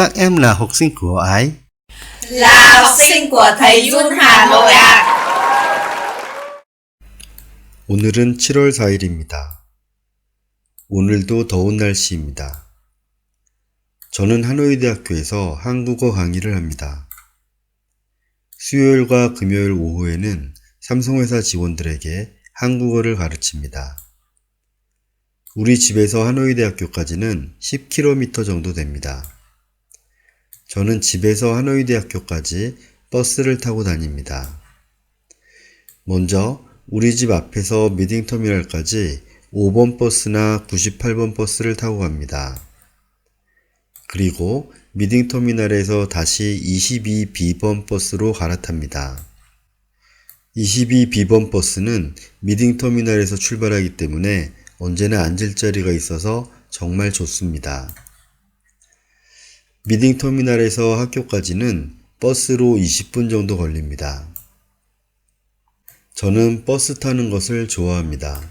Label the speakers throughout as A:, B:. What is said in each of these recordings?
A: Các em là học sinh của ai?
B: Là học sinh của thầy Yun Hà Nội ạ.
A: 오늘은 7월 4일입니다. 오늘도 더운 날씨입니다. 저는 하노이 대학교에서 한국어 강의를 합니다. 수요일과 금요일 오후에는 삼성회사 직원들에게 한국어를 가르칩니다. 우리 집에서 하노이 대학교까지는 10km 정도 됩니다. 저는 집에서 하노이 대학교까지 버스를 타고 다닙니다. 먼저 우리 집 앞에서 미딩터미널까지 5번 버스나 98번 버스를 타고 갑니다. 그리고 미딩터미널에서 다시 22B번 버스로 갈아탑니다. 22B번 버스는 미딩터미널에서 출발하기 때문에 언제나 앉을 자리가 있어서 정말 좋습니다. 미딩터미널에서 학교까지는 버스로 20분 정도 걸립니다. 저는 버스 타는 것을 좋아합니다.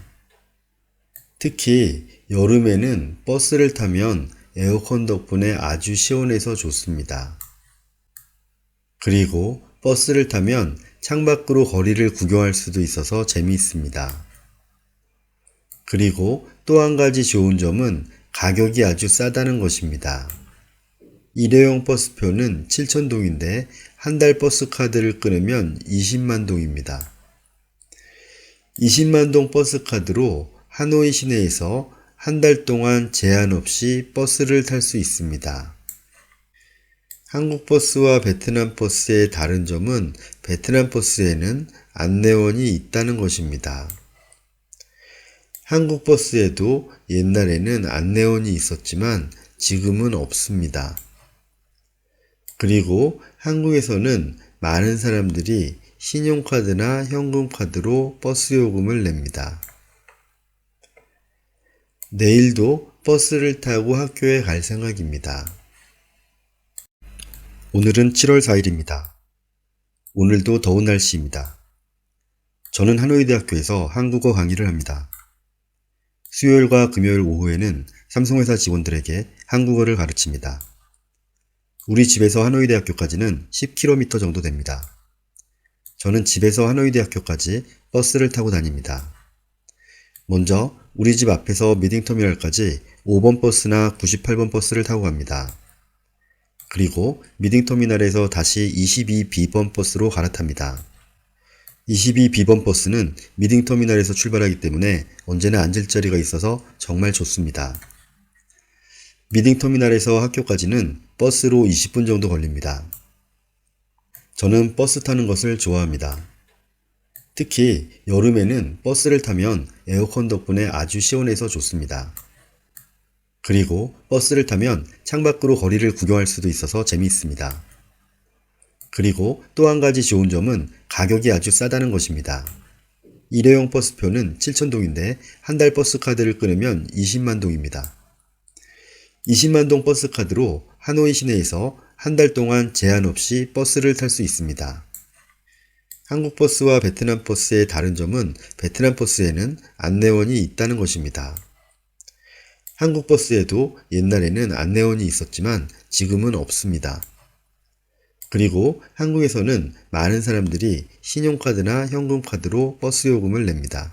A: 특히 여름에는 버스를 타면 에어컨 덕분에 아주 시원해서 좋습니다. 그리고 버스를 타면 창밖으로 거리를 구경할 수도 있어서 재미있습니다. 그리고 또 한 가지 좋은 점은 가격이 아주 싸다는 것입니다. 일회용 버스표는 7,000동인데 한 달 버스 카드를 끊으면 20만 동입니다. 20만 동 버스 카드로 하노이 시내에서 한 달 동안 제한 없이 버스를 탈 수 있습니다. 한국 버스와 베트남 버스의 다른 점은 베트남 버스에는 안내원이 있다는 것입니다. 한국 버스에도 옛날에는 안내원이 있었지만 지금은 없습니다. 그리고 한국에서는 많은 사람들이 신용카드나 현금카드로 버스 요금을 냅니다. 내일도 버스를 타고 학교에 갈 생각입니다. 오늘은 7월 4일입니다. 오늘도 더운 날씨입니다. 저는 하노이 대학교에서 한국어 강의를 합니다. 수요일과 금요일 오후에는 삼성회사 직원들에게 한국어를 가르칩니다. 우리 집에서 하노이 대학교까지는 10km 정도 됩니다. 저는 집에서 하노이 대학교까지 버스를 타고 다닙니다. 먼저 우리 집 앞에서 미딩터미널까지 5번 버스나 98번 버스를 타고 갑니다. 그리고 미딩터미널에서 다시 22B번 버스로 갈아탑니다. 22B번 버스는 미딩터미널에서 출발하기 때문에 언제나 앉을 자리가 있어서 정말 좋습니다. 미딩터미널에서 학교까지는 버스로 20분 정도 걸립니다. 저는 버스 타는 것을 좋아합니다. 특히 여름에는 버스를 타면 에어컨 덕분에 아주 시원해서 좋습니다. 그리고 버스를 타면 창밖으로 거리를 구경할 수도 있어서 재미있습니다. 그리고 또 한 가지 좋은 점은 가격이 아주 싸다는 것입니다. 일회용 버스표는 7,000동인데 한 달 버스 카드를 끊으면 20만 동입니다. 20만 동 버스 카드로 하노이 시내에서 한 달 동안 제한 없이 버스를 탈 수 있습니다. 한국 버스와 베트남 버스의 다른 점은 베트남 버스에는 안내원이 있다는 것입니다. 한국 버스에도 옛날에는 안내원이 있었지만 지금은 없습니다. 그리고 한국에서는 많은 사람들이 신용카드나 현금카드로 버스 요금을 냅니다.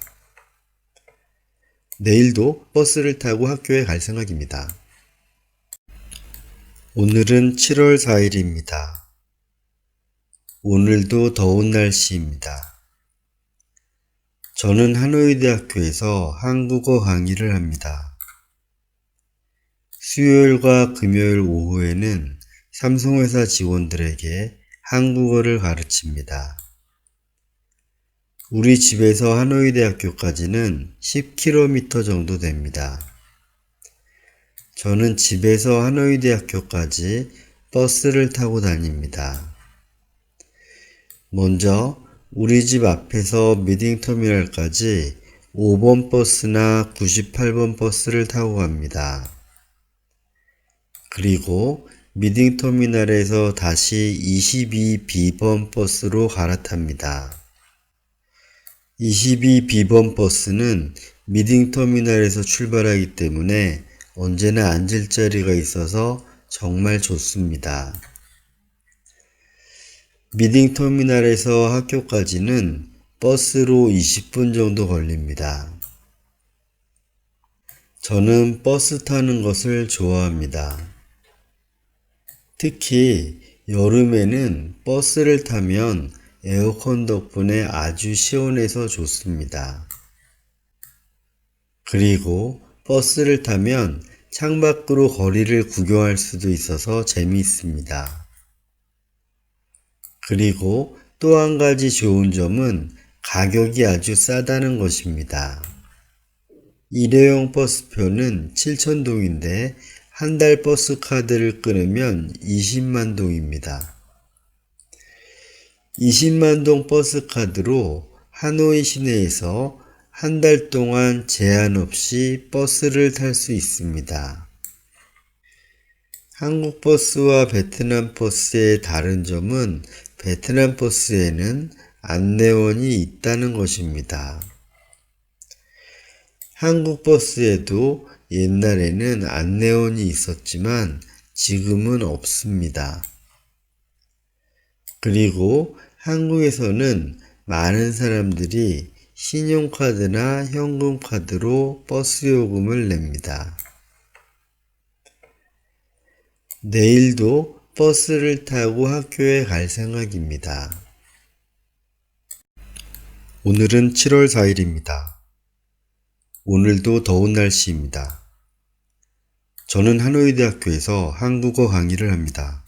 A: 내일도 버스를 타고 학교에 갈 생각입니다. 오늘은 7월 4일입니다. 오늘도 더운 날씨입니다. 저는 하노이 대학교에서 한국어 강의를 합니다. 수요일과 금요일 오후에는 삼성회사 직원들에게 한국어를 가르칩니다. 우리 집에서 하노이 대학교까지는 10km 정도 됩니다. 저는 집에서 하노이 대학교까지 버스를 타고 다닙니다. 먼저 우리 집 앞에서 미딩터미널까지 5번 버스나 98번 버스를 타고 갑니다. 그리고 미딩터미널에서 다시 22B번 버스로 갈아탑니다. 22B번 버스는 미딩터미널에서 출발하기 때문에 언제나 앉을 자리가 있어서 정말 좋습니다. 미딩터미널에서 학교까지는 버스로 20분 정도 걸립니다. 저는 버스 타는 것을 좋아합니다. 특히 여름에는 버스를 타면 에어컨 덕분에 아주 시원해서 좋습니다. 그리고 버스를 타면 창밖으로 거리를 구경할 수도 있어서 재미있습니다. 그리고 또 한 가지 좋은 점은 가격이 아주 싸다는 것입니다. 일회용 버스표는 7,000동인데 한 달 버스 카드를 끊으면 20만 동입니다. 20만 동 버스 카드로 하노이 시내에서 한 달 동안 제한 없이 버스를 탈 수 있습니다. 한국 버스와 베트남 버스의 다른 점은 베트남 버스에는 안내원이 있다는 것입니다. 한국 버스에도 옛날에는 안내원이 있었지만 지금은 없습니다. 그리고 한국에서는 많은 사람들이 신용카드나 현금카드로 버스 요금을 냅니다. 내일도 버스를 타고 학교에 갈 생각입니다. 오늘은 7월 4일입니다. 오늘도 더운 날씨입니다. 저는 하노이 대학교에서 한국어 강의를 합니다.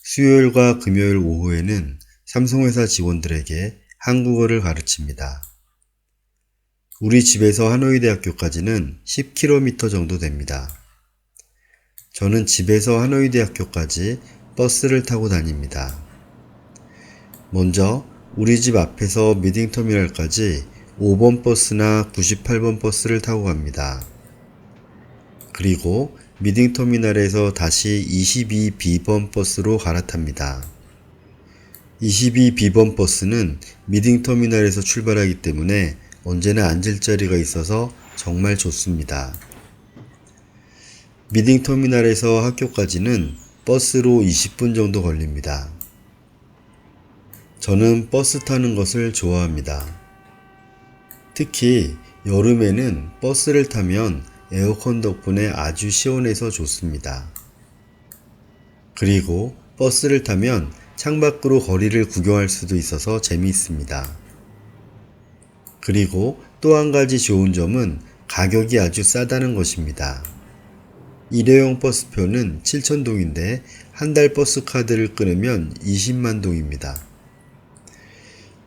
A: 수요일과 금요일 오후에는 삼성회사 직원들에게 한국어를 가르칩니다. 우리 집에서 하노이 대학교까지는 10km 정도 됩니다. 저는 집에서 하노이 대학교까지 버스를 타고 다닙니다. 먼저 우리 집 앞에서 미딩터미널까지 5번 버스나 98번 버스를 타고 갑니다. 그리고 미딩터미널에서 다시 22B번 버스로 갈아탑니다. 22B번 버스는 미딩터미널에서 출발하기 때문에 언제나 앉을 자리가 있어서 정말 좋습니다. 미딩터미널에서 학교까지는 버스로 20분 정도 걸립니다. 저는 버스 타는 것을 좋아합니다. 특히 여름에는 버스를 타면 에어컨 덕분에 아주 시원해서 좋습니다. 그리고 버스를 타면 창밖으로 거리를 구경할 수도 있어서 재미있습니다. 그리고 또 한 가지 좋은 점은 가격이 아주 싸다는 것입니다. 일회용 버스표는 7,000동인데 한 달 버스 카드를 끊으면 20만 동입니다.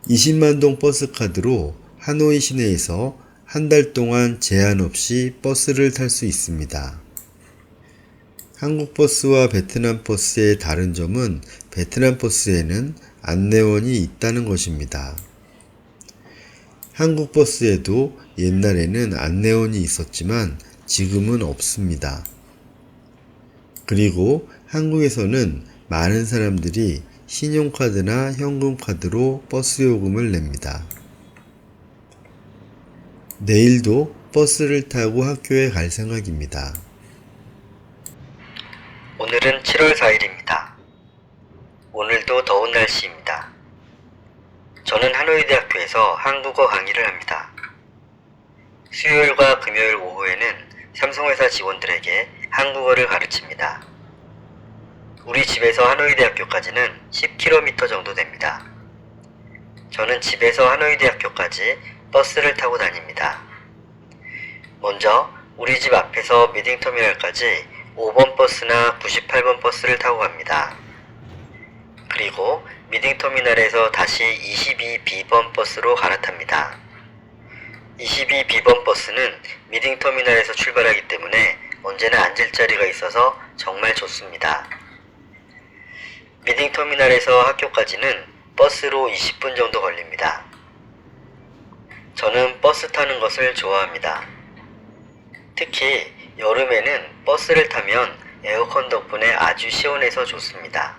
A: 20만 동 버스 카드로 하노이 시내에서 한 달 동안 제한 없이 버스를 탈 수 있습니다. 한국 버스와 베트남 버스의 다른 점은 베트남 버스에는 안내원이 있다는 것입니다. 한국 버스에도 옛날에는 안내원이 있었지만 지금은 없습니다. 그리고 한국에서는 많은 사람들이 신용카드나 현금카드로 버스 요금을 냅니다. 내일도 버스를 타고 학교에 갈 생각입니다. 오늘은 7월 4일입니다. 오늘도 더운 날씨입니다. 저는 하노이 대학교에서 한국어 강의를 합니다. 수요일과 금요일 오후에는 삼성회사 직원들에게 한국어를 가르칩니다. 우리 집에서 하노이 대학교까지는 10km 정도 됩니다. 저는 집에서 하노이 대학교까지 버스를 타고 다닙니다. 먼저 우리 집 앞에서 미딩터미널까지 5번 버스나 98번 버스를 타고 갑니다. 그리고 미딩터미널에서 다시 22B번 버스로 갈아탑니다. 22B번 버스는 미딩터미널에서 출발하기 때문에 언제나 앉을 자리가 있어서 정말 좋습니다. 미딩터미널에서 학교까지는 버스로 20분 정도 걸립니다. 저는 버스 타는 것을 좋아합니다. 특히 여름에는 버스를 타면 에어컨 덕분에 아주 시원해서 좋습니다.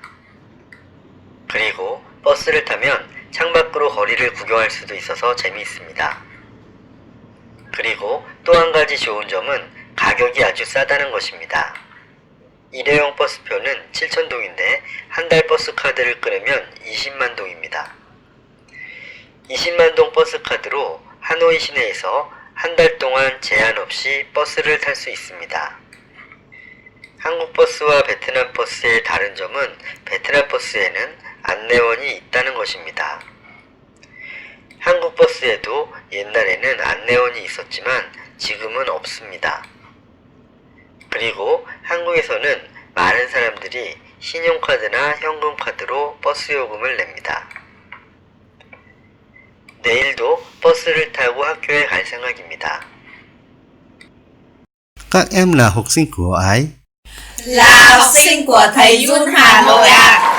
A: 그리고 버스를 타면 창밖으로 거리를 구경할 수도 있어서 재미있습니다. 그리고 또 한 가지 좋은 점은 가격이 아주 싸다는 것입니다. 일회용 버스표는 7,000동인데 한 달 버스 카드를 끊으면 20만 동입니다. 20만 동 버스 카드로 하노이 시내에서 한 달 동안 제한 없이 버스를 탈 수 있습니다. 한국 버스와 베트남 버스의 다른 점은 베트남 버스에는 안내원이 있다는 것입니다. 한국 버스에도 옛날에는 안내원이 있었지만 지금은 없습니다. 그리고 한국에서는 많은 사람들이 신용카드나 현금카드로 버스 요금을 냅니다. 내일도 버스를 타고 학교에 갈 생각입니다.
C: Các em là học sinh của ai?
B: Là học sinh của thầy Yun Hà Nội ạ.